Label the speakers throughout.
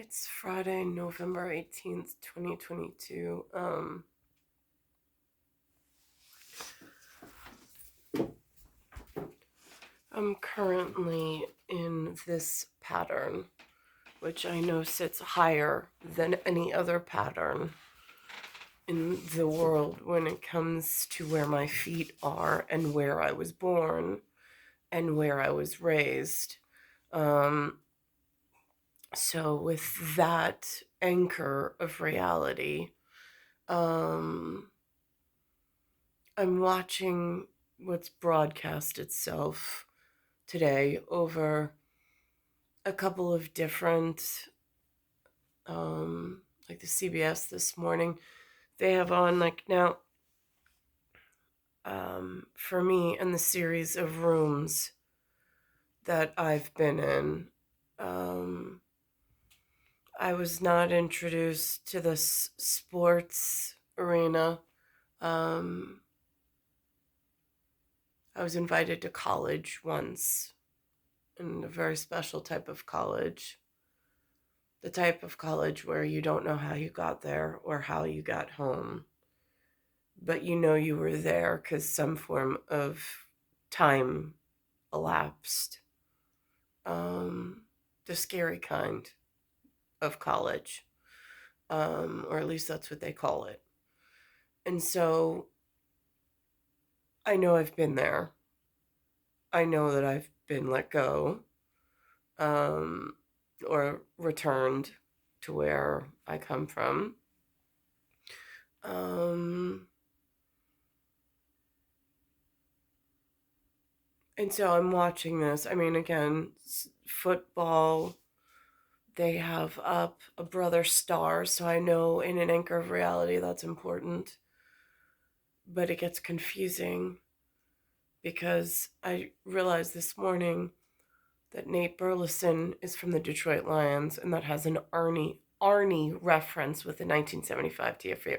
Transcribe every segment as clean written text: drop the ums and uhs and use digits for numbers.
Speaker 1: It's Friday, November 18th, 2022. I'm currently in this pattern, which I know sits higher than any other pattern in the world when it comes to where my feet are and where I was born and where I was raised. So with that anchor of reality, I'm watching what's broadcast itself today over a couple of different, like the CBS this morning. They have on, like, now, for me, in the series of rooms that I've been in, I was not introduced to this sports arena. Um, I was invited to college once, in a very special type of college. The type of college where you don't know how you got there or how you got home, but you know you were there because some form of time elapsed. The scary kind of college, or at least that's what they call it. And so I know I've been there. I know that I've been let go, um, or returned to where I come from. Um, and so I'm watching this. I mean, again, football, they have up a brother star, so I know in an anchor of reality that's important. But it gets confusing because I realized this morning that Nate Burleson is from the Detroit Lions, and that has an Arnie reference with the 1975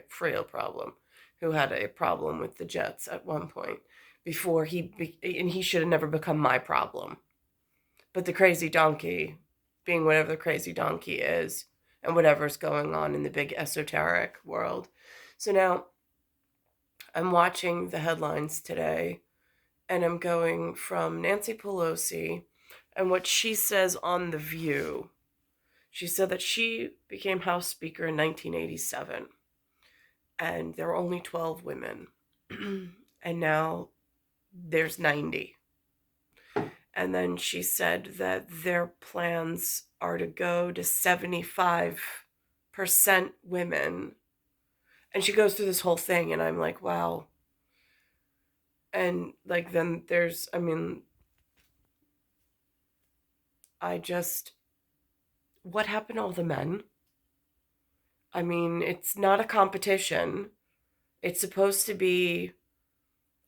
Speaker 1: Frio problem, who had a problem with the Jets at one point before and he should have never become my problem. But the crazy donkey, being whatever the crazy donkey is, and whatever's going on in the big esoteric world. So now I'm watching the headlines today, and I'm going from Nancy Pelosi and what she says on The View. She said that she became House Speaker in 1987, and there were only 12 women, and now there's 90. And then she said that their plans are to go to 75% women. And she goes through this whole thing, and I'm like, wow. And like, then there's, I mean, what happened to all the men? I mean, it's not a competition. It's supposed to be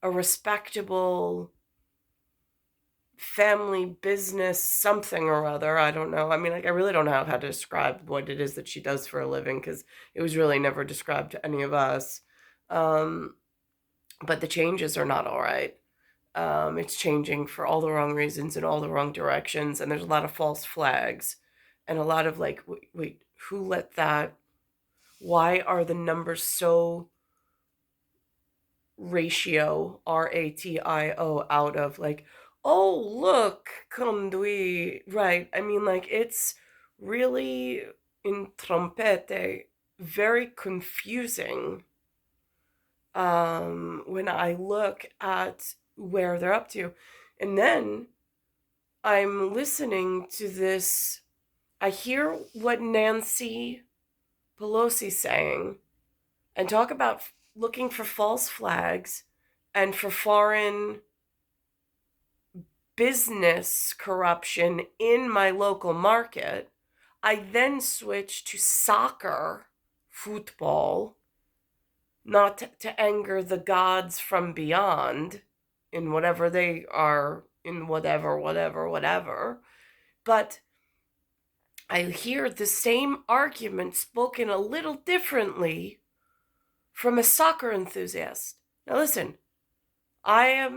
Speaker 1: a respectable family business something or other. I don't know. I mean, like, I really don't know how to describe what it is that she does for a living, because it was really never described to any of us. But the changes are not all right. It's changing for all the wrong reasons in all the wrong directions, and there's a lot of false flags and a lot of like, wait, who let that? Why are the numbers so ratio, ratio, out of like, oh, look, conduit, right? I mean, like, it's really in trompete, very confusing when I look at where they're up to. And then I'm listening to this, I hear what Nancy Pelosi's saying, and talk about looking for false flags and for foreign business corruption in my local market. I then switch to soccer, football, not to anger the gods from beyond in whatever they are, in whatever. But I hear the same argument spoken a little differently from a soccer enthusiast. Now listen, I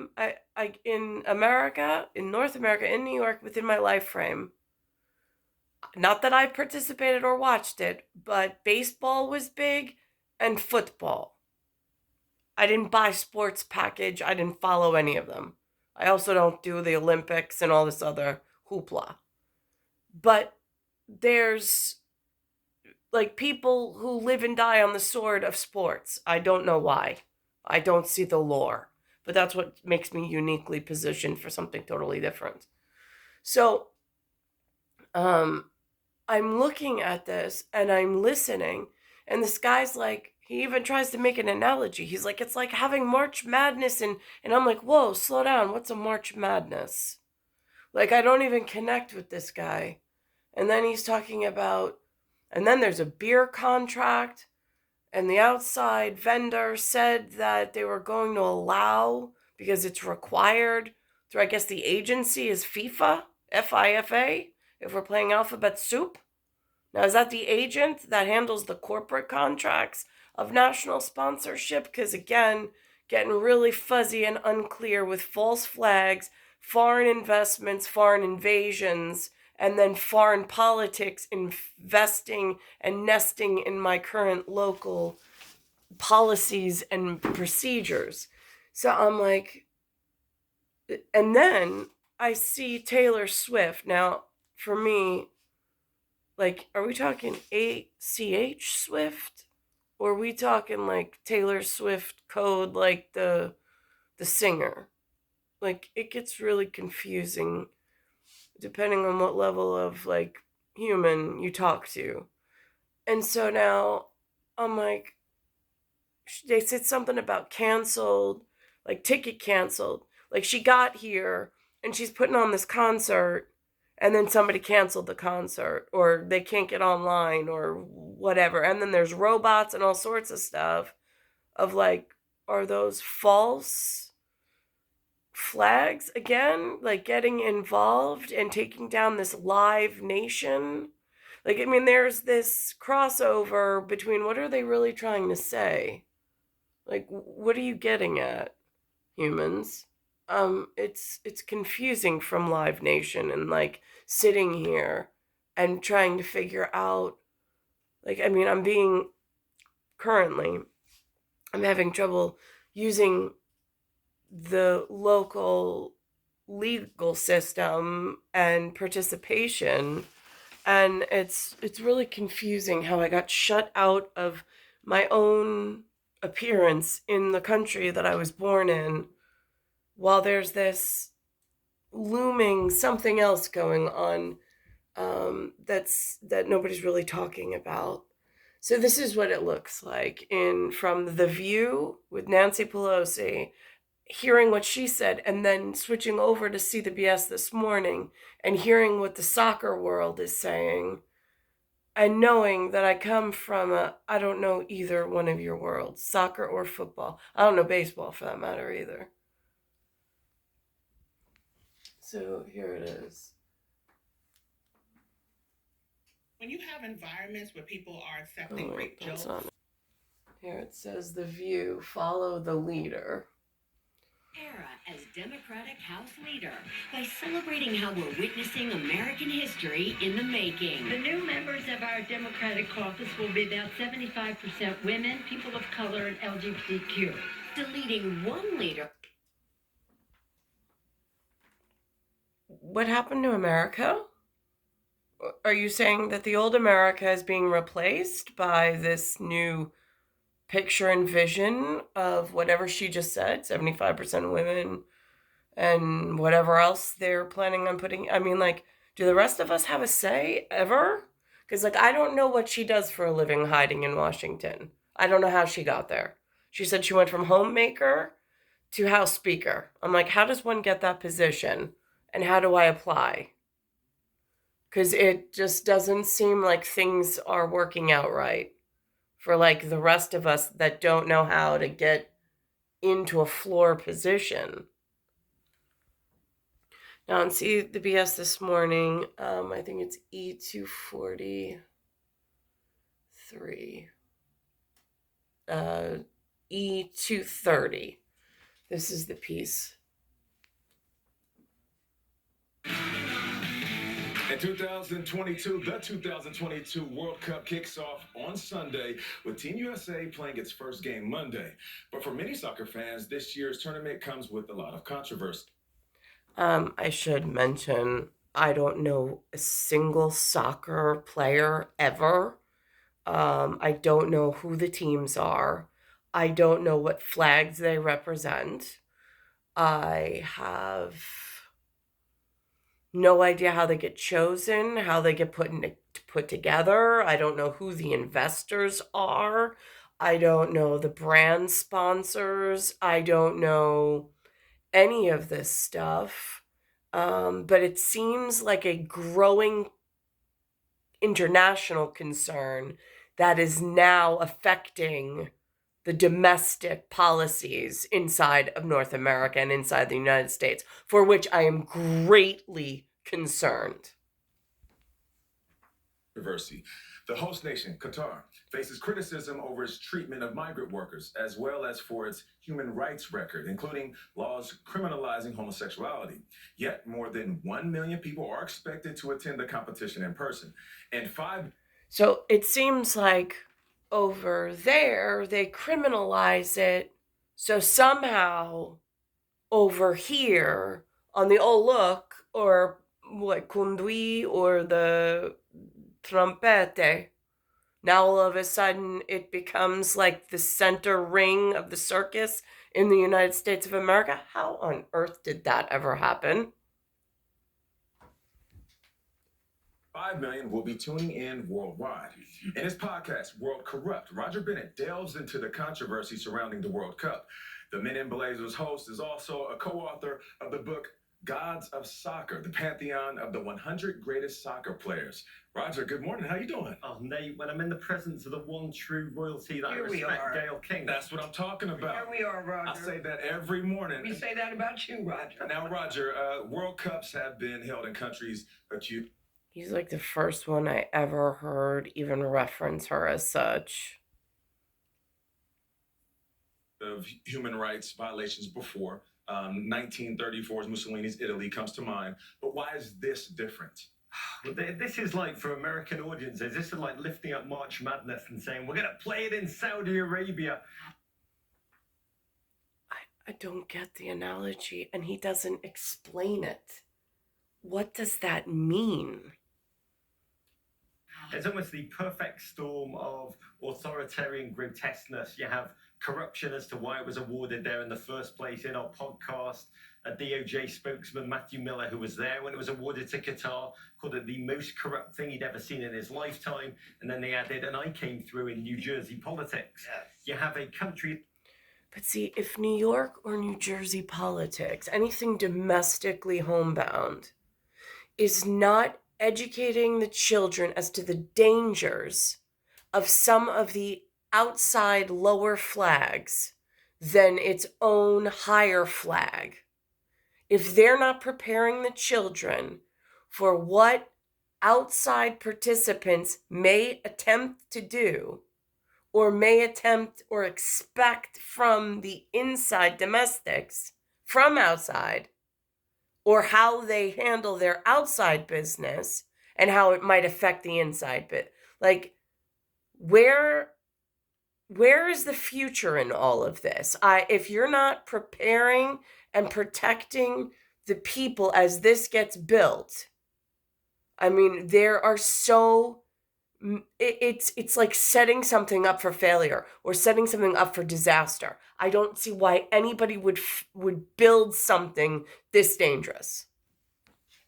Speaker 1: in America, in North America, in New York, within my life frame, Not that I participated or watched it, but baseball was big and football. I didn't buy sports package. I didn't follow any of them. I also don't do the Olympics and all this other hoopla. But there's like people who live and die on the sword of sports. I don't know why. I don't see the lore. But that's what makes me uniquely positioned for something totally different. So, um, I'm looking at this and I'm listening, and this guy's like, he even tries to make an analogy. He's like, it's like having March Madness, and I'm like, whoa, slow down. What's a March Madness? Like, I don't even connect with this guy. And then he's talking about, and then there's a beer contract, and the outside vendor said that they were going to allow, because it's required through, I guess the agency is FIFA, FIFA, if we're playing alphabet soup. Now, is that the agent that handles the corporate contracts of national sponsorship? Because again, getting really fuzzy and unclear with false flags, foreign investments, foreign invasions, and then foreign politics investing and nesting in my current local policies and procedures. So I'm like, and then I see Taylor Swift. Now, for me, like, are we talking ACH Swift? Or are we talking like Taylor Swift code, like the singer? Like, it gets really confusing depending on what level of like human you talk to. And so now I'm like, they said something about canceled, like ticket canceled. Like, she got here and she's putting on this concert, and then somebody canceled the concert, or they can't get online or whatever. And then there's robots and all sorts of stuff of like, are those false flags again? Like, getting involved and taking down this live nation? Like, I mean, there's this crossover between what are they really trying to say? Like, what are you getting at, humans? It's confusing from Live Nation, and like sitting here and trying to figure out, like, I mean, currently I'm having trouble using the local legal system and participation, and it's really confusing how I got shut out of my own appearance in the country that I was born in, while there's this looming something else going on, that nobody's really talking about. So this is what it looks like in from The View with Nancy Pelosi, hearing what she said, and then switching over to see the BS this morning and hearing what the soccer world is saying, and knowing that I come from I don't know either one of your worlds, soccer or football. I don't know baseball for that matter either. So here it is.
Speaker 2: When you have environments where people are accepting great jokes.
Speaker 1: Here it says The View, follow the leader.
Speaker 3: Era as Democratic House leader by celebrating how we're witnessing American history in the making.
Speaker 4: The new members of our Democratic caucus will be about 75% women, people of color, and LGBTQ.
Speaker 3: Deleting one leader.
Speaker 1: What happened to America? Are you saying that the old America is being replaced by this new picture and vision of whatever she just said, 75% women and whatever else they're planning on putting? I mean, like, do the rest of us have a say ever? Because, like, I don't know what she does for a living hiding in Washington. I don't know how she got there. She said she went from homemaker to House Speaker. I'm like, how does one get that position? And how do I apply? Because it just doesn't seem like things are working out right for like the rest of us that don't know how to get into a floor position. Now, and see the BS this morning, I think it's E243, E230. This is the piece.
Speaker 5: In 2022, the 2022 World Cup kicks off on Sunday with Team USA playing its first game Monday. But for many soccer fans, this year's tournament comes with a lot of controversy.
Speaker 1: I should mention, I don't know a single soccer player ever. I don't know who the teams are. I don't know what flags they represent. I have no idea how they get chosen, how they get put together. I don't know who the investors are. I don't know the brand sponsors. I don't know any of this stuff. But it seems like a growing international concern that is now affecting the domestic policies inside of North America and inside the United States, for which I am greatly concerned.
Speaker 5: Controversy. The host nation, Qatar, faces criticism over its treatment of migrant workers, as well as for its human rights record, including laws criminalizing homosexuality. Yet, more than 1 million people are expected to attend the competition in person. And
Speaker 1: So it seems like over there they criminalize it. So somehow over here on the old look, or what, conduit or the trompete, now all of a sudden it becomes like the center ring of the circus in the United States of America. How on earth did that ever happen?
Speaker 5: 5 million will be tuning in worldwide. In his podcast, World Corrupt, Roger Bennett delves into the controversy surrounding the World Cup. The Men in Blazers host is also a co-author of the book Gods of Soccer, the pantheon of the 100 greatest soccer players. Roger, good morning. How you doing?
Speaker 6: Oh, Nate, when I'm in the presence of the one true royalty that I respect, Gail King.
Speaker 5: That's what I'm talking about.
Speaker 7: Here we are, Roger.
Speaker 5: I say that every morning.
Speaker 7: We say that about you, Roger.
Speaker 5: Now, Roger, World Cups have been held in countries accused.
Speaker 1: He's like the first one I ever heard even reference her as such.
Speaker 5: Of human rights violations before. 1934's Mussolini's Italy comes to mind. But why is this different?
Speaker 6: Well, this is like, for American audiences, this is like lifting up March Madness and saying, we're going to play it in Saudi Arabia.
Speaker 1: I don't get the analogy, and he doesn't explain it. What does that mean?
Speaker 6: It's almost the perfect storm of authoritarian grotesqueness. You have corruption as to why it was awarded there in the first place. In our podcast, a DOJ spokesman, Matthew Miller, who was there when it was awarded to Qatar, called it the most corrupt thing he'd ever seen in his lifetime. And then they added, and I came through in New Jersey politics. Yes. You have a country.
Speaker 1: But see, if New York or New Jersey politics, anything domestically homebound, is not educating the children as to the dangers of some of the outside lower flags than its own higher flag, if they're not preparing the children for what outside participants may attempt to do, or may attempt or expect from the inside domestics from outside, or how they handle their outside business and how it might affect the inside bit. Like, where is the future in all of this? If you're not preparing and protecting the people as this gets built, I mean, there are so... It's like setting something up for failure or setting something up for disaster. I don't see why anybody would build something this dangerous.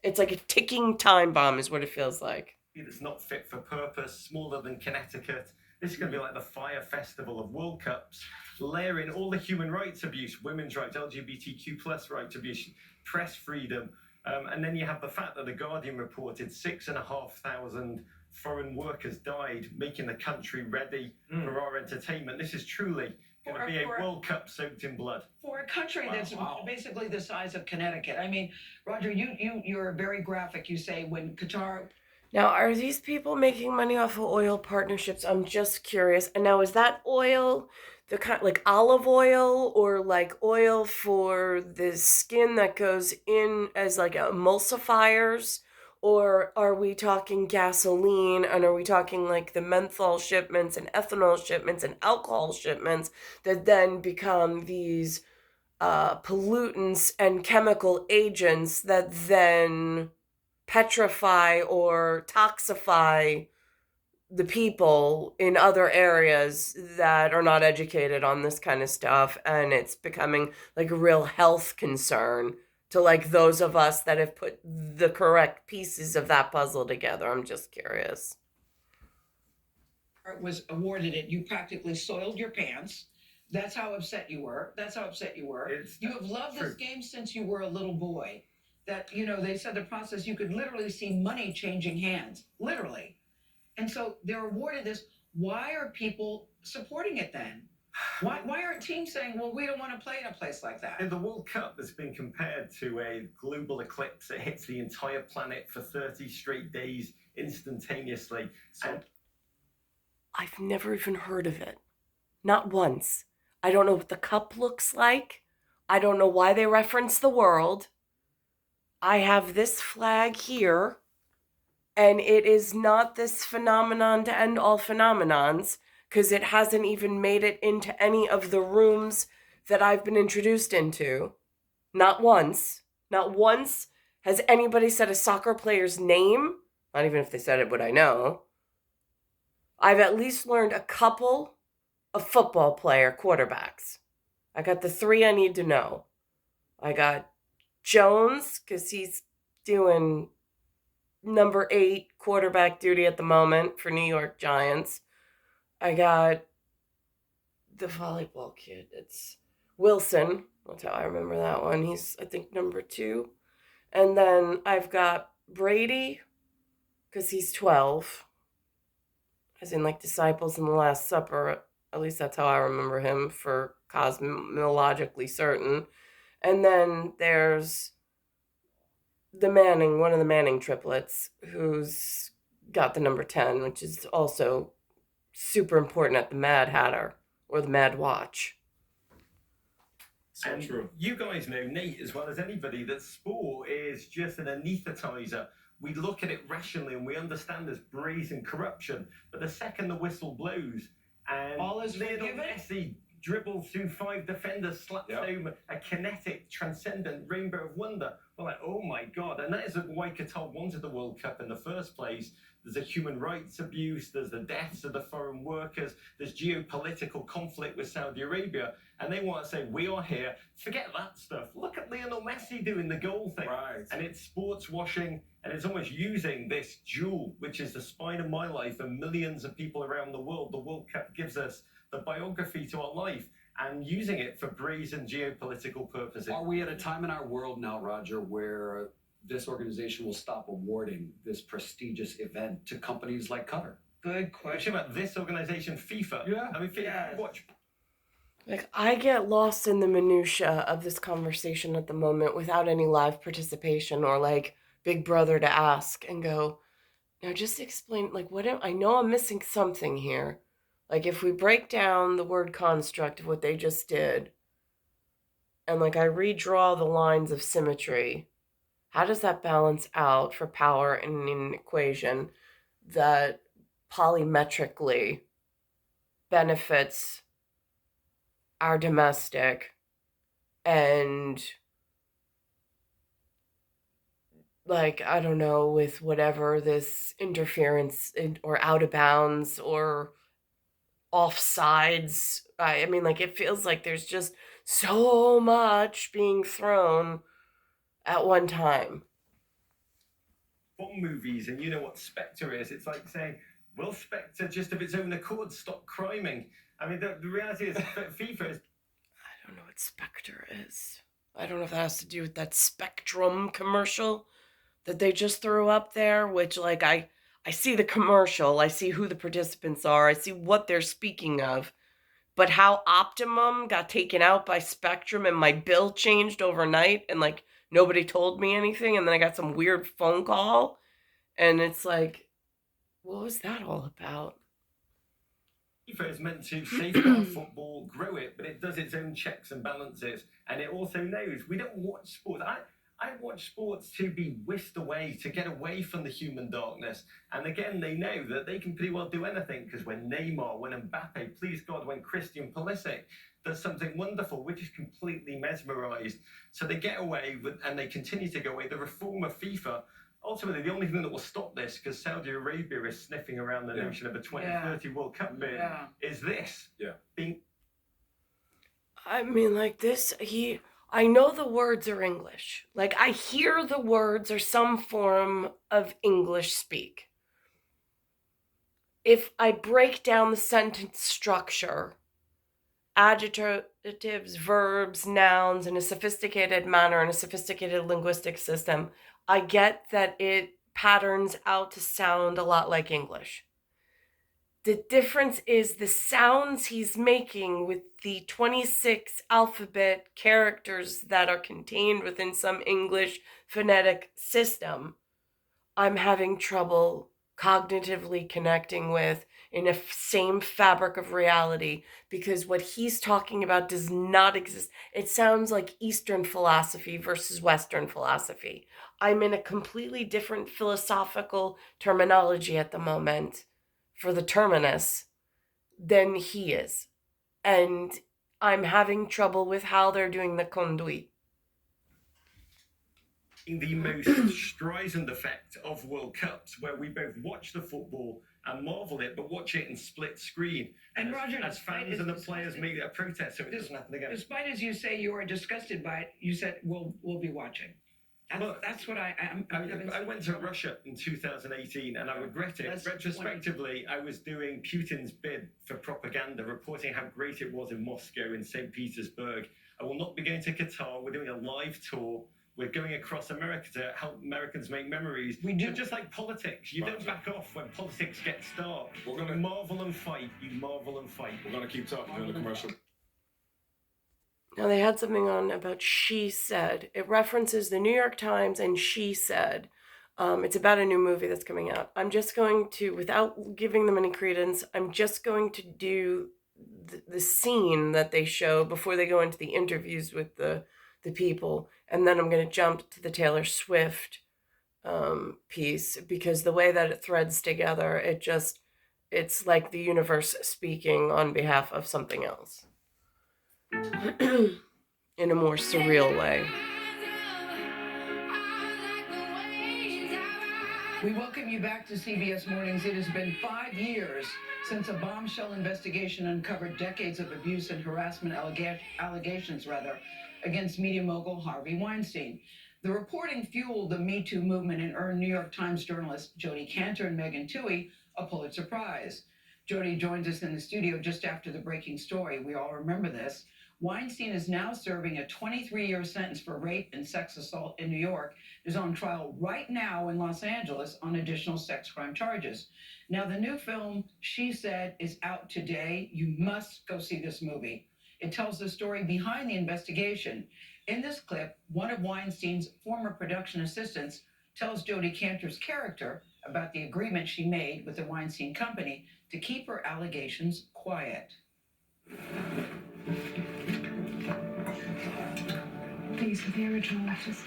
Speaker 1: It's like a ticking time bomb is what it feels like.
Speaker 6: It's not fit for purpose, smaller than Connecticut. This is going to be like the Fire Festival of World Cups, layering all the human rights abuse, women's rights, LGBTQ plus rights abuse, press freedom. And then you have the fact that The Guardian reported 6,500 foreign workers died, making the country ready for our entertainment. This is truly going to be a World Cup soaked in blood.
Speaker 7: For a country that's basically the size of Connecticut. I mean, Roger, you're very graphic. You say when Qatar...
Speaker 1: Now, are these people making money off of oil partnerships? I'm just curious. And now, is that oil the kind like olive oil, or like oil for the skin that goes in as like emulsifiers? Or are we talking gasoline, and are we talking like the menthol shipments and ethanol shipments and alcohol shipments that then become these pollutants and chemical agents that then petrify or toxify the people in other areas that are not educated on this kind of stuff, and it's becoming like a real health concern to like those of us that have put the correct pieces of that puzzle together. I'm just curious.
Speaker 7: Was awarded it, you practically soiled your pants. That's how upset you were. That's how upset you were. You have loved this game since you were a little boy. That, you know, they said the process, you could literally see money changing hands, literally. And so they're awarded this. Why are people supporting it then? Why aren't teams saying, well, we don't want to play in a place like that?
Speaker 6: In the World Cup has been compared to a global eclipse that hits the entire planet for 30 straight days instantaneously. And
Speaker 1: I've never even heard of it. Not once. I don't know what the cup looks like. I don't know why they reference the world. I have this flag here, and it is not this phenomenon to end all phenomenons, because it hasn't even made it into any of the rooms that I've been introduced into. Not once. Not once has anybody said a soccer player's name. Not even if they said it, would I know. I've at least learned a couple of football player quarterbacks. I got the 3 I need to know. I got Jones, because he's doing number 8 quarterback duty at the moment for New York Giants. I got the volleyball kid. It's Wilson. That's how I remember that one. He's, I think, number 2. And then I've got Brady, because he's 12. As in, like, Disciples in the Last Supper. At least that's how I remember him, for cosmologically certain. And then there's the Manning, one of the Manning triplets, who's got the number 10, which is also super important at the Mad Hatter or the Mad Watch.
Speaker 6: So true. You guys know, Nate, as well as anybody, that sport is just an anesthetizer. We look at it rationally and we understand there's brazen corruption. But the second the whistle blows and
Speaker 7: all is
Speaker 6: Lionel
Speaker 7: forgiven?
Speaker 6: Messi dribbles through 5 defenders, slaps home a kinetic, transcendent rainbow of wonder, we're like, oh my God. And that is why Qatar wanted the World Cup in the first place. There's a human rights abuse, there's the deaths of the foreign workers, there's geopolitical conflict with Saudi Arabia, and they want to say, we are here, forget that stuff. Look at Lionel Messi doing the goal thing.
Speaker 5: Right.
Speaker 6: And it's sports washing, and it's almost using this jewel, which is the spine of my life and millions of people around the world. The World Cup gives us the biography to our life, and using it for brazen geopolitical purposes.
Speaker 8: Are we at a time in our world now, Roger, where this organization will stop awarding this prestigious event to companies like Qatar?
Speaker 7: Good question.
Speaker 6: About this organization, FIFA.
Speaker 8: Yeah.
Speaker 6: I mean, watch.
Speaker 1: Like, I get lost in the minutia of this conversation at the moment without any live participation or like Big Brother to ask and go, now just explain, like, I know I'm missing something here. Like, if we break down the word construct of what they just did, and like I redraw the lines of symmetry, how does that balance out for power in an equation that polymetrically benefits our domestic and, like, I don't know, with whatever this interference or out of bounds or offsides. I mean, like, it feels like there's just so much being thrown at one time.
Speaker 6: Bomb movies, and you know what Spectre is. It's like saying, will Spectre just of its own accord stop criming? I mean, the reality is that FIFA is...
Speaker 1: I don't know what Spectre is. I don't know if that has to do with that Spectrum commercial that they just threw up there, which, like, I see the commercial, I see who the participants are, I see what they're speaking of, but how Optimum got taken out by Spectrum and my bill changed overnight and, like, nobody told me anything, and then I got some weird phone call, and it's like, what was that all about?
Speaker 6: FIFA is meant to safeguard football, grow it, but it does its own checks and balances, and it also knows we don't watch sports. I watch sports to be whisked away, to get away from the human darkness. And again, they know that they can pretty well do anything, because when Neymar, when Mbappe, please God, when Christian Pulisic does something wonderful, we're just completely mesmerized. So they get away with, and they continue to go away. The reform of FIFA, ultimately, the only thing that will stop this, because Saudi Arabia is sniffing around the notion of a 2030 World Cup bid, is this.
Speaker 1: I mean, like this, I know the words are English. Like, I hear the words are some form of English speak. If I break down the sentence structure, adjectives, verbs, nouns in a sophisticated manner, in a sophisticated linguistic system, I get that it patterns out to sound a lot like English. The difference is the sounds he's making with the 26 alphabet characters that are contained within some English phonetic system. I'm having trouble cognitively connecting with in a same fabric of reality, because what he's talking about does not exist. It sounds like Eastern philosophy versus Western philosophy. I'm in a completely different philosophical terminology at the moment for the terminus than he is. And I'm having trouble with how they're doing the conduit.
Speaker 6: The most strident effect of World Cups, where we both watch the football and marvel it, but watch it in split screen.
Speaker 7: And Roger,
Speaker 6: as fans and the players make a protest, so it doesn't happen again.
Speaker 7: Despite, as you say, you are disgusted by it, you said we'll be watching. That's what
Speaker 6: I went to Russia in 2018, and I regret it. Retrospectively, I was doing Putin's bid for propaganda, reporting how great it was in Moscow and St. Petersburg. I will not be going to Qatar. We're doing a live tour. We're going across America to help Americans make memories. We do. But just like politics, you don't back off when politics get stark. We're going to marvel and fight. You marvel and fight.
Speaker 5: We're going to keep talking during the commercial.
Speaker 1: Now, they had something on about She Said. It references the New York Times and She Said. It's about a new movie that's coming out. I'm just going to, without giving them any credence, I'm just going to do the scene that they show before they go into the interviews with the people. And then I'm going to jump to the Taylor Swift piece, because the way that it threads together, it's like the universe speaking on behalf of something else. In a more surreal way.
Speaker 7: We welcome you back to CBS Mornings. It has been 5 years since a bombshell investigation uncovered decades of abuse and harassment allegations against media mogul Harvey Weinstein. The reporting fueled the Me Too movement and earned New York Times journalists Jodi Kantor and Megan Twohey a Pulitzer Prize. Jodi joins us in the studio just after the breaking story. We all remember this. Weinstein is now serving a 23-year sentence for rape and sex assault in New York. Is on trial right now in Los Angeles on additional sex crime charges. Now, the new film, She Said, is out today. You must go see this movie. It tells the story behind the investigation. In this clip, one of Weinstein's former production assistants tells Jodi Kantor's character about the agreement she made with the Weinstein Company to keep her allegations quiet.
Speaker 9: These are the original letters.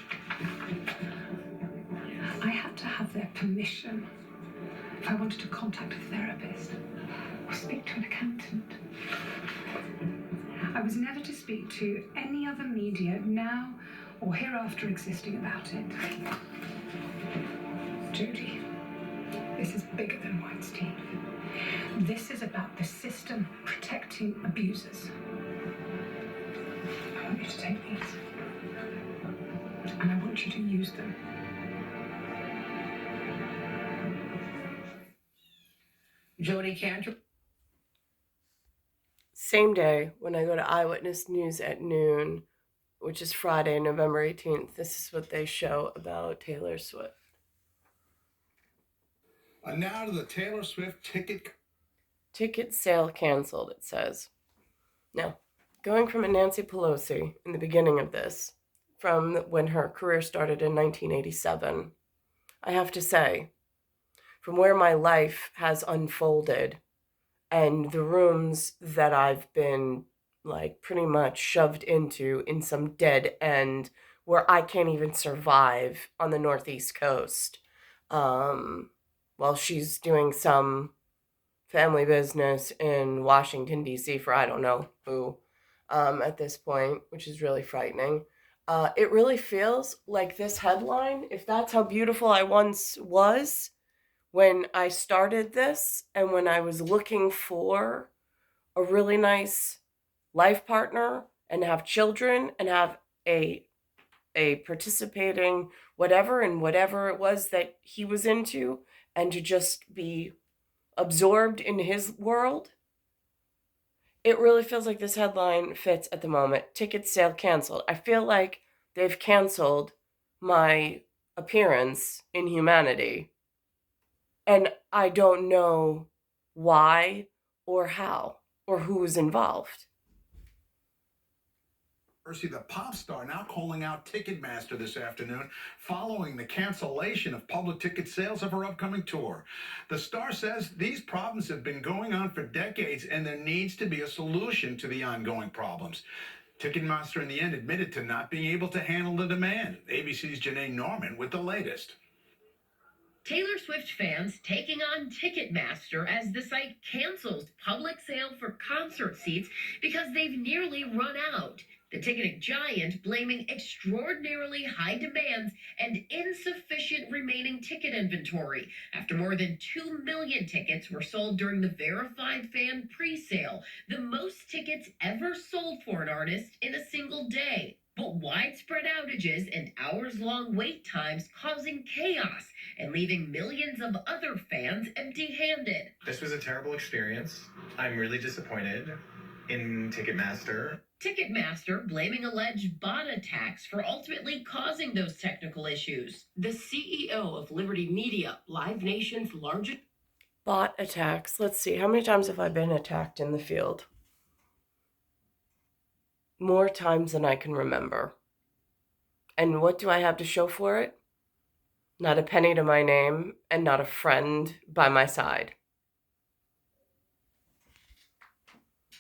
Speaker 9: I had to have their permission if I wanted to contact a therapist or speak to an accountant. I was never to speak to any other media now or hereafter existing about it. Jodi, this is bigger than Weinstein. This is about the system protecting abusers. I want you to take these. And I want you to use them.
Speaker 7: Jodi Kantor.
Speaker 1: Same day, when I go to Eyewitness News at noon, which is Friday, November 18th, this is what they show about Taylor Swift.
Speaker 10: And now to the Taylor Swift
Speaker 1: ticket sale canceled, it says. Now, going from a Nancy Pelosi in the beginning of this, from when her career started in 1987, I have to say, from where my life has unfolded and the rooms that I've been like pretty much shoved into in some dead end where I can't even survive on the Northeast coast while she's doing some family business in Washington, D.C. for I don't know who at this point, which is really frightening. It really feels like this headline, if that's how beautiful I once was when I started this and when I was looking for a really nice life partner and have children and have a participating whatever and whatever it was that he was into, and to just be absorbed in his world. It really feels like this headline fits at the moment. Ticket sale canceled. I feel like they've canceled my appearance in humanity. And I don't know why or how or who was involved.
Speaker 10: The pop star now calling out Ticketmaster this afternoon following the cancellation of public ticket sales of her upcoming tour. The star says these problems have been going on for decades and there needs to be a solution to the ongoing problems. Ticketmaster in the end admitted to not being able to handle the demand. ABC's Janae Norman with the latest.
Speaker 11: Taylor Swift fans taking on Ticketmaster as the site cancels public sale for concert seats because they've nearly run out. The ticketing giant blaming extraordinarily high demands and insufficient remaining ticket inventory after more than 2 million tickets were sold during the verified fan pre-sale, the most tickets ever sold for an artist in a single day. But widespread outages and hours-long wait times causing chaos and leaving millions of other fans empty-handed.
Speaker 12: This was a terrible experience. I'm really disappointed in Ticketmaster.
Speaker 11: Ticketmaster blaming alleged bot attacks for ultimately causing those technical issues. The CEO of Liberty Media, Live Nation's largest...
Speaker 1: Bot attacks. Let's see. How many times have I been attacked in the field? More times than I can remember. And what do I have to show for it? Not a penny to my name and not a friend by my side.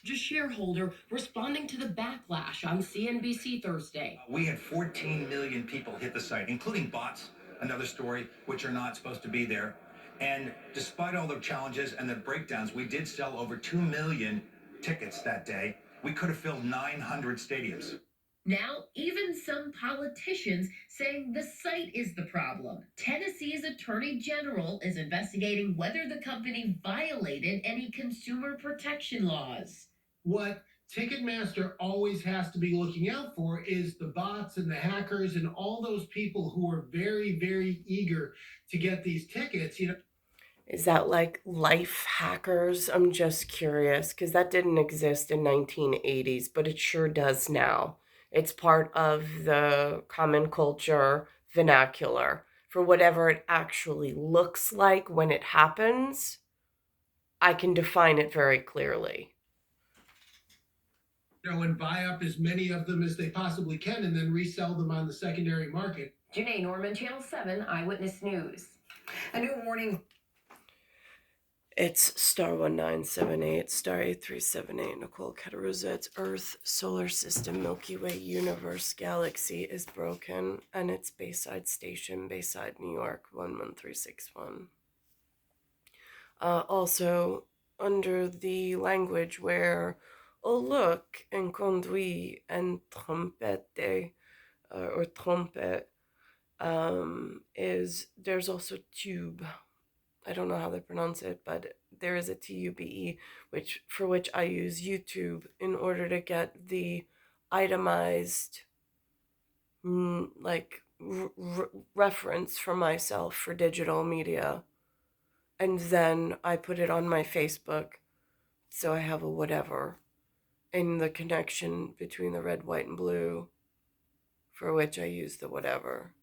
Speaker 11: Just shareholder responding to the backlash on CNBC Thursday.
Speaker 13: We had 14 million people hit the site, including bots, another story, which are not supposed to be there. And despite all the challenges and the breakdowns, we did sell over 2 million tickets that day. We could have filled 900 stadiums.
Speaker 11: Now, even some politicians saying the site is the problem. Tennessee's Attorney General is investigating whether the company violated any consumer protection laws.
Speaker 14: What Ticketmaster always has to be looking out for is the bots and the hackers and all those people who are very, very eager to get these tickets,
Speaker 1: Is that like life hackers? I'm just curious, because that didn't exist in 1980s, but it sure does now. It's part of the common culture vernacular for whatever it actually looks like when it happens. I can define it very clearly.
Speaker 14: And buy up as many of them as they possibly can and then resell them on the secondary market.
Speaker 15: Janae Norman, Channel 7 Eyewitness News. A new warning.
Speaker 1: It's star 1978, star 8378, Nicole, Cattaruzza. It's Earth, solar system, Milky Way, universe, galaxy is broken, and it's Bayside Station, Bayside, New York, 11361. Also, under the language where, oh look, and conduit and trompette, or trumpet, there's also tube. I don't know how they pronounce it, but there is a TUBE, for which I use YouTube in order to get the itemized reference for myself for digital media. And then I put it on my Facebook, so I have a whatever in the connection between the red, white, and blue, for which I use the whatever.